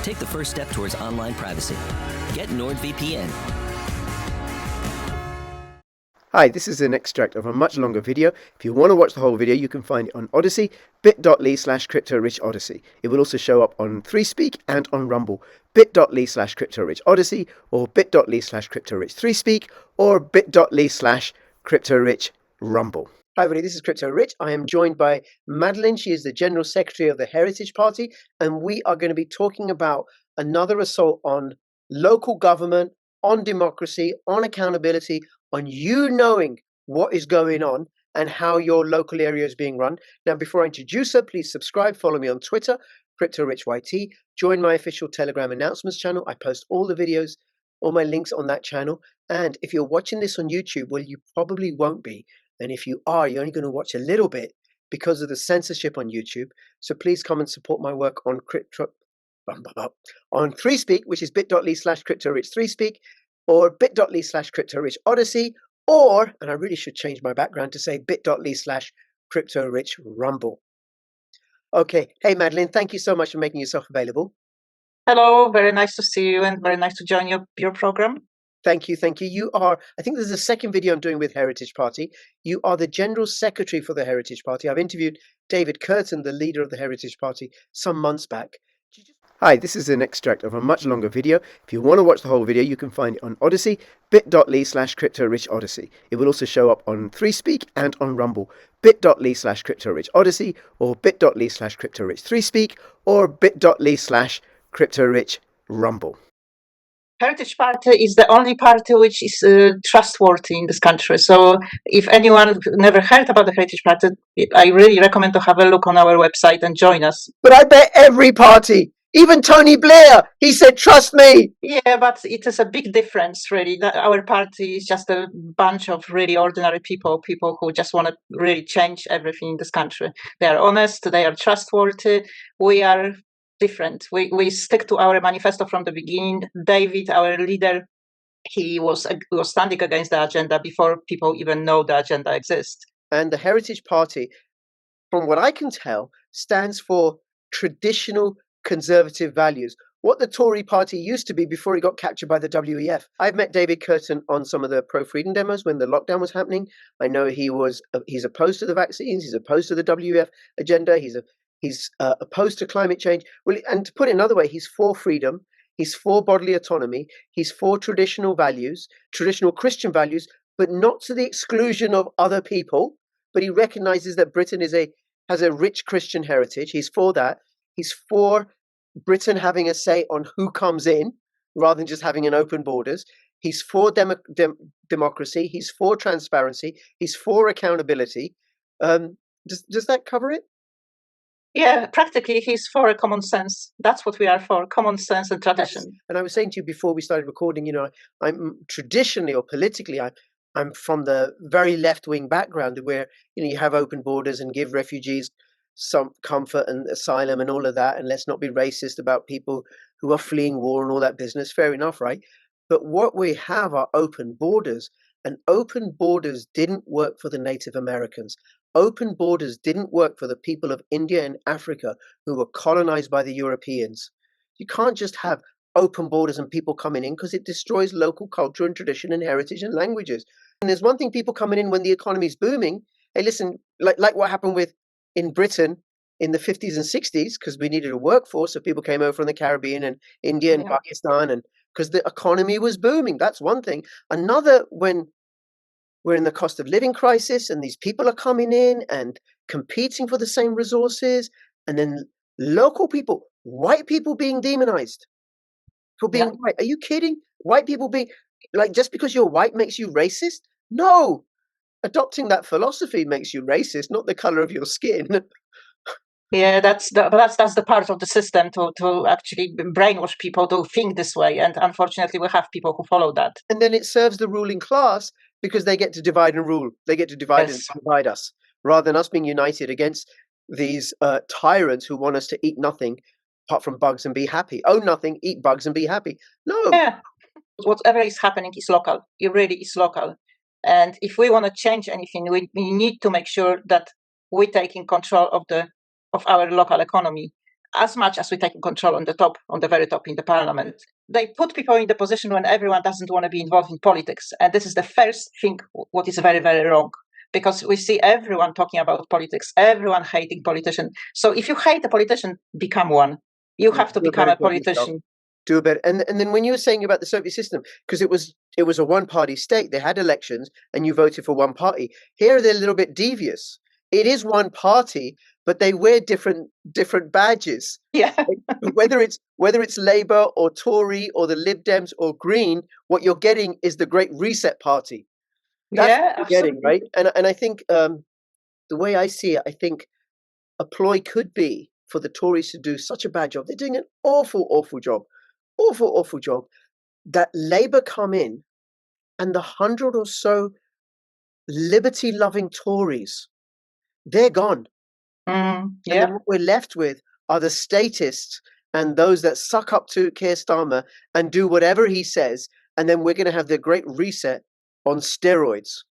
Take the first step towards online privacy. Get NordVPN. Hi, this is an extract of a much longer video. If you want to watch the whole video, you can find it on ODYSEE, bit.ly/CryptoRichOdyssey. It will also show up on 3Speak and on Rumble, bit.ly/CryptoRichOdyssey, or bit.ly/CryptoRich3Speak, or bit.ly/CryptoRichRumble. Hi everybody, this is Crypto Rich. I am joined by Madeline. She is the General Secretary of the Heritage Party, and we are going to be talking about another assault on local government, on democracy, on accountability, on you knowing what is going on and how your local area is being run. Now, before I introduce her, please subscribe, follow me on Twitter, CryptoRichYT, join my official Telegram announcements channel. I post all the videos, all my links on that channel. And if you're watching this on YouTube, well, you probably won't be. And if you are, you're only going to watch a little bit because of the censorship on YouTube. So please come and support my work on on 3Speak, which is bit.ly/CryptoRich3Speak, or bit.ly/CryptoRichOdyssey, or, and I really should change my background to say bit.ly/CryptoRichRumble. Okay, hey Madeline, thank you so much for making yourself available. Hello, very nice to see you and very nice to join your program. Thank you, thank you. You are, I think this is the second video I'm doing with Heritage Party. You are the General Secretary for the Heritage Party. I've interviewed David Curtin, the leader of the Heritage Party, some months back. Hi, this is an extract of a much longer video. If you want to watch the whole video, you can find it on ODYSEE, bit.ly/CryptoRichOdyssey. It will also show up on 3Speak and on Rumble, bit.ly/CryptoRichOdyssey, or bit.ly/CryptoRich3Speak, or bit.ly/CryptoRichRumble. Heritage Party is the only party which is trustworthy in this country. So if anyone never heard about the Heritage Party, I really recommend to have a look on our website and join us. But I bet every party, even Tony Blair, he said, trust me. Yeah, but it is a big difference, really. Our party is just a bunch of really ordinary people who just want to really change everything in this country. They are honest, they are trustworthy. We are different. We stick to our manifesto from the beginning. David, our leader, he was standing against the agenda before people even know the agenda exists. And the Heritage Party, from what I can tell, stands for traditional conservative values. What the Tory party used to be before he got captured by the WEF. I've met David Curtin on some of the pro-freedom demos when the lockdown was happening. I know he's opposed to the vaccines. He's opposed to the WEF agenda. He's opposed to climate change. Well, and to put it another way, he's for freedom. He's for bodily autonomy. He's for traditional values, traditional Christian values, but not to the exclusion of other people. But he recognizes that Britain has a rich Christian heritage. He's for that. He's for Britain having a say on who comes in rather than just having an open borders. He's for democracy. He's for transparency. He's for accountability. Does that cover it? Yeah, practically he's for a common sense. That's what we are for, common sense and tradition. Yes. And I was saying to you before we started recording, I'm traditionally or politically, I'm from the very left-wing background where, you have open borders and give refugees some comfort and asylum and all of that. And let's not be racist about people who are fleeing war and all that business. Fair enough, right? But what we have are open borders, and open borders didn't work for the Native Americans. Open borders didn't work for the people of India and Africa who were colonized by the Europeans. You can't just have open borders and people coming in because it destroys local culture and tradition and heritage and languages. And there's one thing, people coming in when the economy's booming. Hey, listen, like what happened in Britain in the 50s and 60s, because we needed a workforce, so people came over from the Caribbean and India and Pakistan, and because the economy was booming. That's one thing. Another, when we're in the cost of living crisis and these people are coming in and competing for the same resources, and then local people, white people being demonized for being white. Are you kidding? White people being, just because you're white makes you racist? No. Adopting that philosophy makes you racist, not the color of your skin. Yeah, that's the part of the system to actually brainwash people to think this way, and unfortunately, we have people who follow that. And then it serves the ruling class because they get to divide and rule. They get to divide and divide us, rather than us being united against these tyrants who want us to eat nothing apart from bugs and be happy. Own nothing, eat bugs and be happy. No. Yeah, whatever is happening is local. It really is local. And if we want to change anything, we need to make sure that we take in control of our local economy. as much as we take control on the top, on the very top in the parliament, they put people in the position when everyone doesn't want to be involved in politics. And this is the first thing what is very, very wrong. Because we see everyone talking about politics, everyone hating politicians. So if you hate a politician, become one. You have to become a politician. Do a bit. And then when you were saying about the Soviet system, because it was a one-party state, they had elections and you voted for one party. Here they're a little bit devious. It is one party, but they wear different badges. Yeah. whether it's Labour or Tory or the Lib Dems or Green, what you're getting is the Great Reset Party. That's what you're getting, right? And I think the way I see it, I think a ploy could be for the Tories to do such a bad job. They're doing an awful job, awful job. That Labour come in, and the 100 or so liberty-loving Tories, they're gone. Yeah. And then what we're left with are the statists and those that suck up to Keir Starmer and do whatever he says, and then we're going to have the Great Reset on steroids.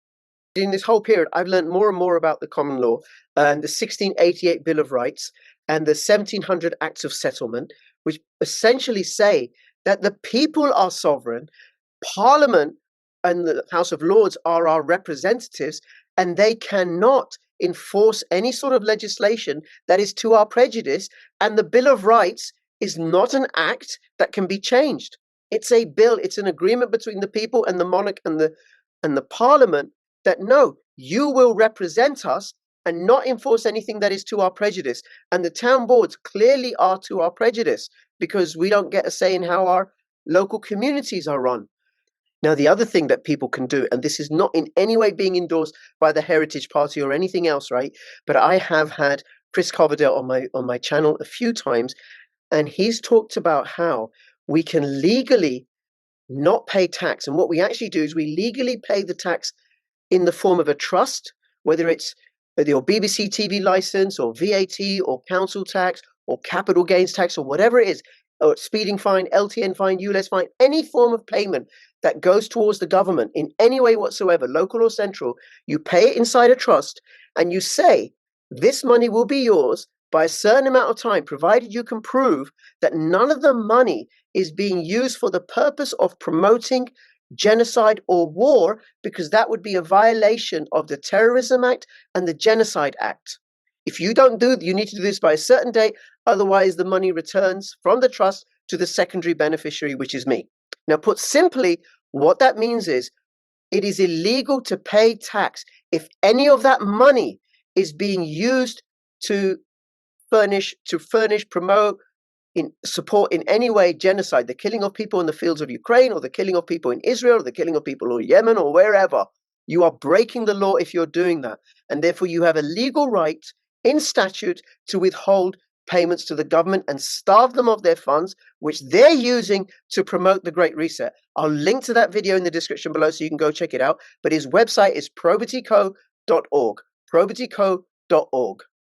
In this whole period, I've learned more and more about the common law and the 1688 Bill of Rights and the 1700 Acts of Settlement, which essentially say that the people are sovereign, Parliament and the House of Lords are our representatives, and they cannot enforce any sort of legislation that is to our prejudice. And the Bill of Rights is not an act that can be changed. It's a bill. It's an agreement between the people and the monarch and the Parliament that no, you will represent us and not enforce anything that is to our prejudice. And the town boards clearly are to our prejudice because we don't get a say in how our local communities are run. Now, the other thing that people can do, and this is not in any way being endorsed by the Heritage Party or anything else, right? But I have had Chris Coverdale on my channel a few times, and he's talked about how we can legally not pay tax. And what we actually do is we legally pay the tax in the form of a trust, whether it's your BBC TV license or VAT or council tax or capital gains tax or whatever it is, or speeding fine, LTN fine, ULEZ fine, any form of payment that goes towards the government in any way whatsoever, local or central, you pay it inside a trust and you say, this money will be yours by a certain amount of time, provided you can prove that none of the money is being used for the purpose of promoting genocide or war, because that would be a violation of the Terrorism Act and the Genocide Act. If you don't do, you need to do this by a certain date, otherwise the money returns from the trust to the secondary beneficiary, which is me. Now, put simply, what that means is it is illegal to pay tax if any of that money is being used to furnish, promote, support in any way genocide, the killing of people in the fields of Ukraine, or the killing of people in Israel, or the killing of people in Yemen, or wherever. You are breaking the law if you're doing that. And therefore you have a legal right in statute to withhold payments to the government and starve them of their funds, which they're using to promote the Great Reset. I'll link to that video in the description below so you can go check it out. But his website is probityco.org. probityco.org.